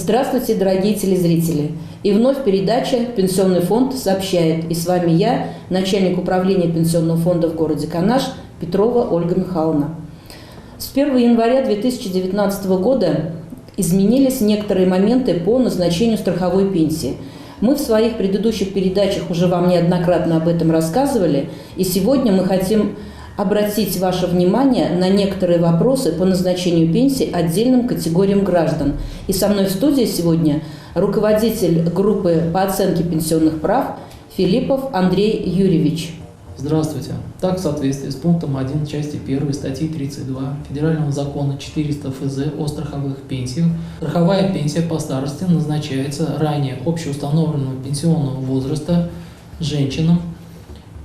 Здравствуйте, дорогие телезрители! И вновь передача «Пенсионный фонд сообщает». И с вами я, начальник управления Пенсионного фонда в городе Канаш, Петрова Ольга Михайловна. С 1 января 2019 года изменились некоторые моменты по назначению страховой пенсии. Мы в своих предыдущих передачах уже вам неоднократно об этом рассказывали, и сегодня мы хотим обратить ваше внимание на некоторые вопросы по назначению пенсии отдельным категориям граждан. И со мной в студии сегодня руководитель группы по оценке пенсионных прав Филиппов Андрей Юрьевич. Здравствуйте. Так, в соответствии с пунктом 1 части 1 статьи 32 Федерального закона 400 ФЗ о страховых пенсиях, страховая пенсия по старости назначается ранее общеустановленного пенсионного возраста женщинам,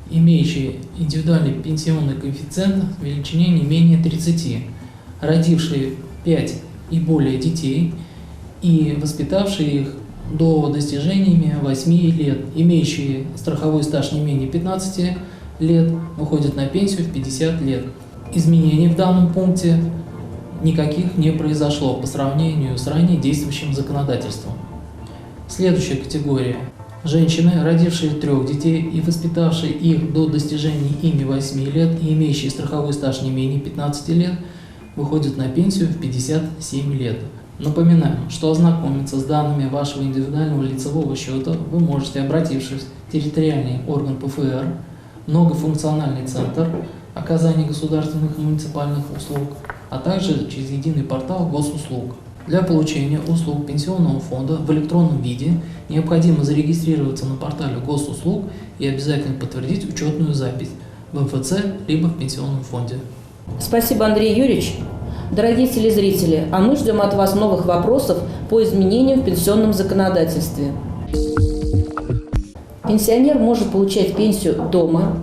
имеющие индивидуальный пенсионный коэффициент в величине не менее 30, родившие 5 и более детей и воспитавшие их до достижения 8 лет, имеющие страховой стаж не менее 15 лет, выходят на пенсию в 50 лет. Изменений в данном пункте никаких не произошло по сравнению с ранее действующим законодательством. Следующая категория. Женщины, родившие 3 детей и воспитавшие их до достижения ими 8 лет и имеющие страховой стаж не менее 15 лет, выходят на пенсию в 57 лет. Напоминаем, что ознакомиться с данными вашего индивидуального лицевого счета вы можете, обратившись в территориальный орган ПФР, многофункциональный центр оказания государственных и муниципальных услуг, а также через единый портал госуслуг. Для получения услуг пенсионного фонда в электронном виде необходимо зарегистрироваться на портале госуслуг и обязательно подтвердить учетную запись в МФЦ либо в пенсионном фонде. Спасибо, Андрей Юрьевич. Дорогие телезрители, а мы ждем от вас новых вопросов по изменениям в пенсионном законодательстве. Пенсионер может получать пенсию дома,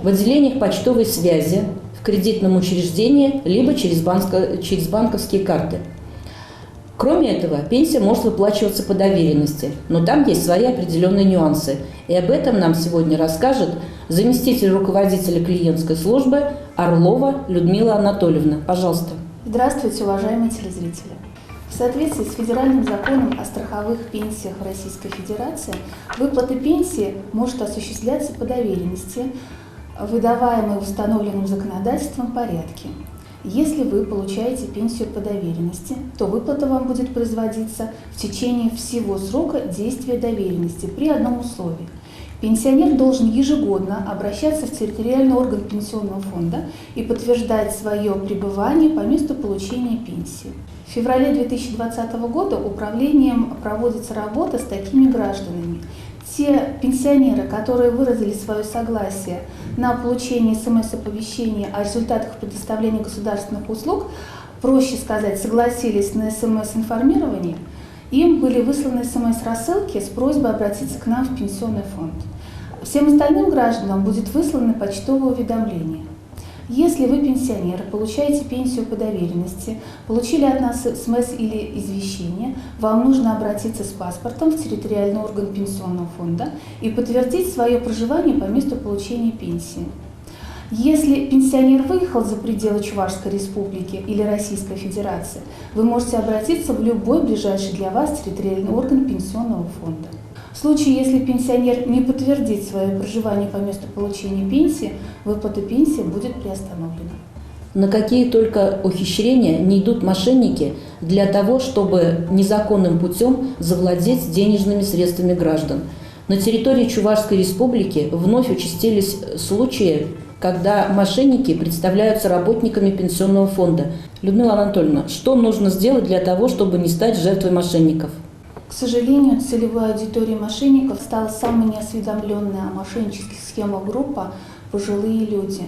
в отделениях почтовой связи, в кредитном учреждении, либо через банковские карты. Кроме этого, пенсия может выплачиваться по доверенности, но там есть свои определенные нюансы. И об этом нам сегодня расскажет заместитель руководителя клиентской службы Орлова Людмила Анатольевна. Пожалуйста. Здравствуйте, уважаемые телезрители! В соответствии с Федеральным законом о страховых пенсиях Российской Федерации, выплата пенсии может осуществляться по доверенности, выдаваемой в установленном законодательством порядке. Если вы получаете пенсию по доверенности, то выплата вам будет производиться в течение всего срока действия доверенности при одном условии. Пенсионер должен ежегодно обращаться в территориальный орган пенсионного фонда и подтверждать свое пребывание по месту получения пенсии. В феврале 2020 года управлением проводится работа с такими гражданами. Те пенсионеры, которые выразили свое согласие на получение СМС-оповещения о результатах предоставления государственных услуг, проще сказать, согласились на СМС-информирование, им были высланы СМС-рассылки с просьбой обратиться к нам в пенсионный фонд. Всем остальным гражданам будет выслано почтовое уведомление. Если вы, пенсионер, получаете пенсию по доверенности, получили от нас СМС или извещение, вам нужно обратиться с паспортом в территориальный орган пенсионного фонда и подтвердить свое проживание по месту получения пенсии. Если пенсионер выехал за пределы Чувашской республики или Российской Федерации, вы можете обратиться в любой ближайший для вас территориальный орган пенсионного фонда. В случае, если пенсионер не подтвердит свое проживание по месту получения пенсии, выплата пенсии будет приостановлена. На какие только ухищрения не идут мошенники для того, чтобы незаконным путем завладеть денежными средствами граждан. На территории Чувашской республики вновь участились случаи, когда мошенники представляются работниками пенсионного фонда. Людмила Анатольевна, что нужно сделать для того, чтобы не стать жертвой мошенников? К сожалению, целевой аудиторией мошенников стала самая неосведомленная о мошеннических схемах группа «Пожилые люди».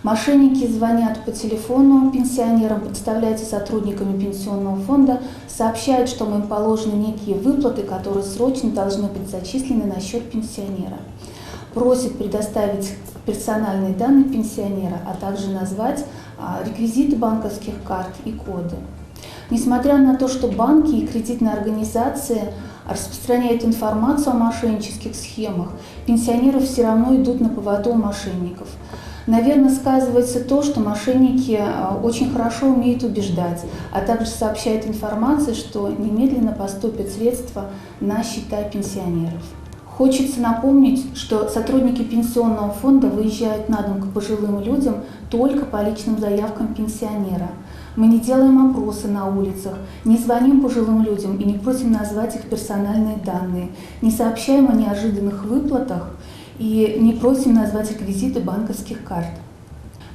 Мошенники звонят по телефону пенсионерам, представляются сотрудниками пенсионного фонда, сообщают, что им положены некие выплаты, которые срочно должны быть зачислены на счет пенсионера. Просят предоставить персональные данные пенсионера, а также назвать реквизиты банковских карт и коды. Несмотря на то, что банки и кредитные организации распространяют информацию о мошеннических схемах, пенсионеры все равно идут на поводу у мошенников. Наверное, сказывается то, что мошенники очень хорошо умеют убеждать, а также сообщают информацию, что немедленно поступят средства на счета пенсионеров. Хочется напомнить, что сотрудники пенсионного фонда выезжают на дом к пожилым людям только по личным заявкам пенсионера. Мы не делаем опросы на улицах, не звоним пожилым людям и не просим назвать их персональные данные, не сообщаем о неожиданных выплатах и не просим назвать реквизиты банковских карт.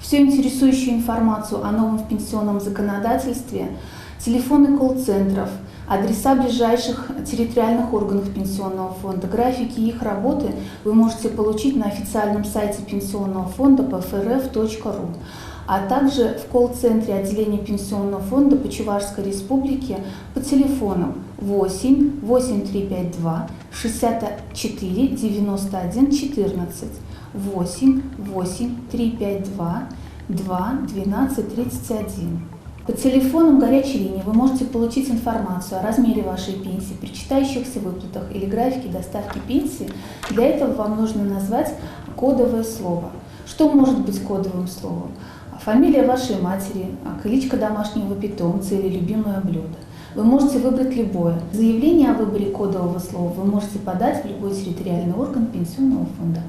Всю интересующую информацию о новом пенсионном законодательстве, телефоны колл-центров, адреса ближайших территориальных органов пенсионного фонда, графики их работы вы можете получить на официальном сайте пенсионного фонда pfrf.ru, а также в колл-центре отделения пенсионного фонда по Чувашской республике по телефонам 8 8352 64 91 14, 8 8352 2 12 31. По телефонам горячей линии вы можете получить информацию о размере вашей пенсии, причитающихся выплатах или графике доставки пенсии. Для этого вам нужно назвать кодовое слово. Что может быть кодовым словом? Фамилия вашей матери, кличка домашнего питомца или любимое блюдо. Вы можете выбрать любое. Заявление о выборе кодового слова вы можете подать в любой территориальный орган пенсионного фонда.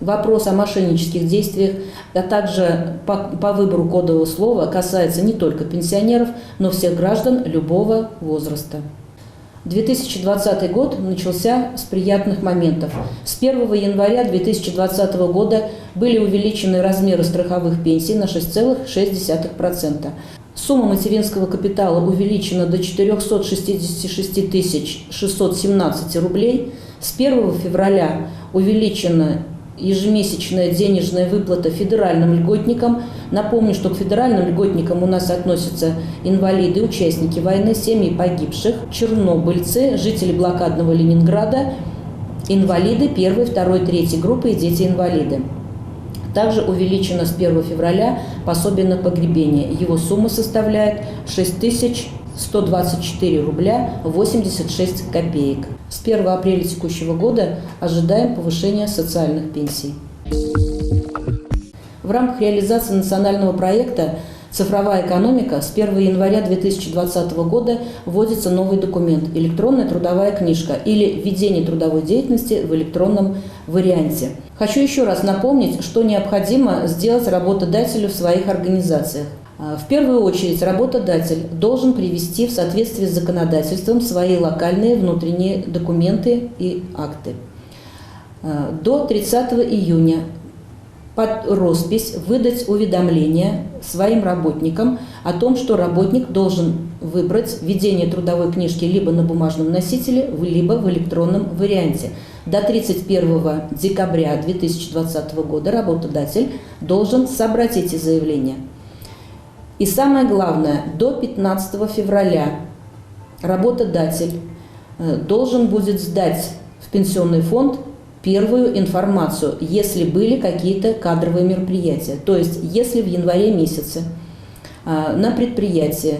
Вопрос о мошеннических действиях, а также по выбору кодового слова касается не только пенсионеров, но всех граждан любого возраста. 2020 год начался с приятных моментов. С 1 января 2020 года были увеличены размеры страховых пенсий на 6,6%. Сумма материнского капитала увеличена до 466 617 рублей. С 1 февраля увеличена ежемесячная денежная выплата федеральным льготникам. Напомню, что к федеральным льготникам у нас относятся инвалиды, участники войны, семьи погибших, чернобыльцы, жители блокадного Ленинграда, инвалиды 1, 2, 3 группы и дети-инвалиды. Также увеличено с 1 февраля пособие на погребение. Его сумма составляет 6124 рубля 86 копеек. С 1 апреля текущего года ожидаем повышения социальных пенсий. В рамках реализации национального проекта «Цифровая экономика» с 1 января 2020 года вводится новый документ – электронная трудовая книжка или введение трудовой деятельности в электронном варианте. Хочу еще раз напомнить, что необходимо сделать работодателю в своих организациях. В первую очередь работодатель должен привести в соответствии с законодательством свои локальные внутренние документы и акты. До 30 июня под роспись выдать уведомление своим работникам о том, что работник должен выбрать ведение трудовой книжки либо на бумажном носителе, либо в электронном варианте. До 31 декабря 2020 года работодатель должен собрать эти заявления. И самое главное, до 15 февраля работодатель должен будет сдать в пенсионный фонд первую информацию, если были какие-то кадровые мероприятия. То есть, если в январе месяце на предприятие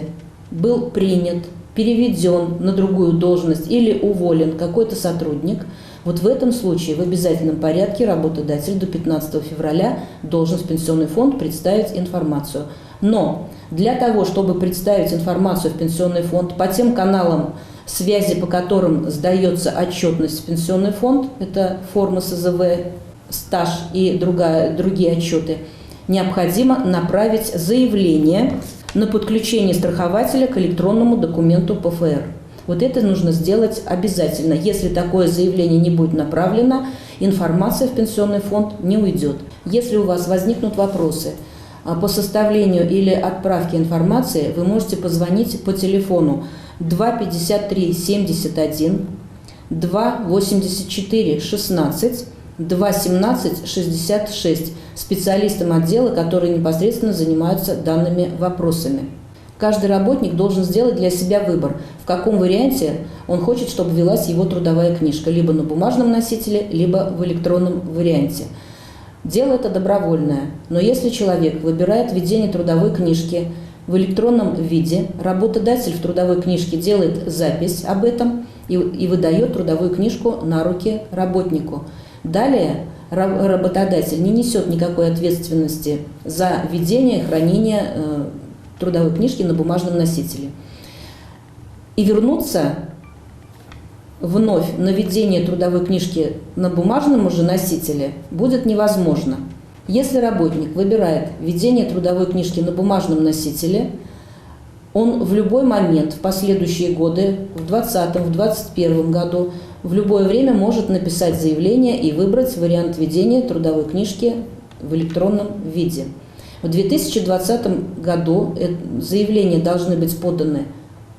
был принят, переведен на другую должность или уволен какой-то сотрудник, вот в этом случае в обязательном порядке работодатель до 15 февраля должен в пенсионный фонд представить информацию. Но для того, чтобы представить информацию в пенсионный фонд по тем каналам связи, по которым сдается отчетность в пенсионный фонд, это форма СЗВ, стаж и другие отчеты, необходимо направить заявление на подключение страхователя к электронному документу ПФР. Вот это нужно сделать обязательно. Если такое заявление не будет направлено, информация в пенсионный фонд не уйдет. Если у вас возникнут вопросы по составлению или отправке информации, вы можете позвонить по телефону 2 53 71, 2 84 16, 2 17 66 специалистам отдела, которые непосредственно занимаются данными вопросами. Каждый работник должен сделать для себя выбор, в каком варианте он хочет, чтобы велась его трудовая книжка, либо на бумажном носителе, либо в электронном варианте. Дело это добровольное, но если человек выбирает ведение трудовой книжки в электронном виде, работодатель в трудовой книжке делает запись об этом и выдает трудовую книжку на руки работнику. Далее работодатель не несет никакой ответственности за ведение и хранение трудовой книжки на бумажном носителе. И вернуться вновь на ведение трудовой книжки на бумажном уже носителе будет невозможно. Если работник выбирает ведение трудовой книжки на бумажном носителе, он в любой момент в последующие годы, в 2020, в 2021 году, в любое время может написать заявление и выбрать вариант ведения трудовой книжки в электронном виде. В 2020 году заявления должны быть поданы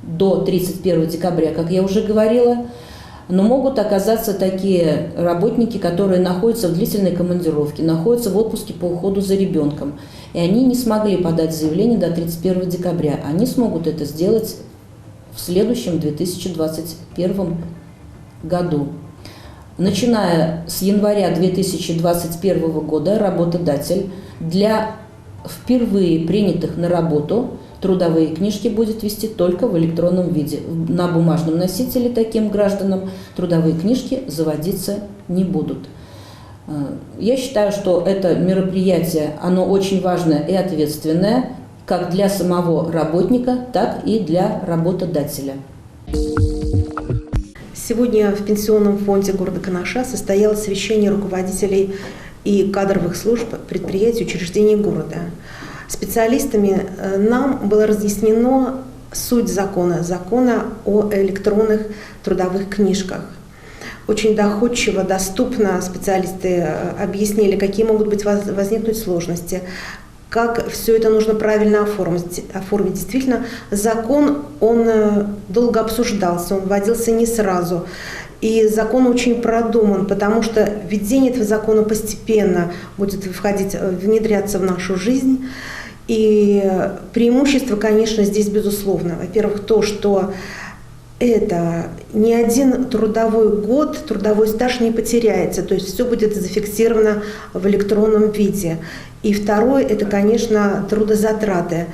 до 31 декабря, как я уже говорила, но могут оказаться такие работники, которые находятся в длительной командировке, находятся в отпуске по уходу за ребенком, и они не смогли подать заявление до 31 декабря. Они смогут это сделать в следующем 2021 году. Начиная с января 2021 года работодатель для впервые принятых на работу трудовые книжки будет вести только в электронном виде. На бумажном носителе таким гражданам трудовые книжки заводиться не будут. Я считаю, что это мероприятие, оно очень важное и ответственное, как для самого работника, так и для работодателя. Сегодня в Пенсионном фонде города Канаша состоялось совещание руководителей и кадровых служб предприятий и учреждений города. Специалистами нам было разъяснено суть закона о электронных трудовых книжках. Очень доходчиво, доступно специалисты объяснили, какие могут быть возникнуть сложности, как все это нужно правильно оформить. Действительно, закон, он долго обсуждался, он вводился не сразу. И закон очень продуман, потому что введение этого закона постепенно будет внедряться в нашу жизнь. И преимущество, конечно, здесь безусловно. Во-первых, то, что это ни один трудовой год, трудовой стаж не потеряется, то есть все будет зафиксировано в электронном виде. И второе, это, конечно, трудозатраты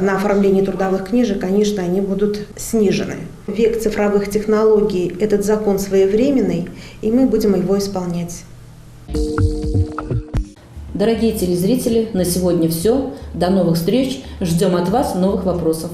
на оформление трудовых книжек, конечно, они будут снижены. В век цифровых технологий этот закон своевременный, и мы будем его исполнять. Дорогие телезрители, на сегодня все. До новых встреч. Ждем от вас новых вопросов.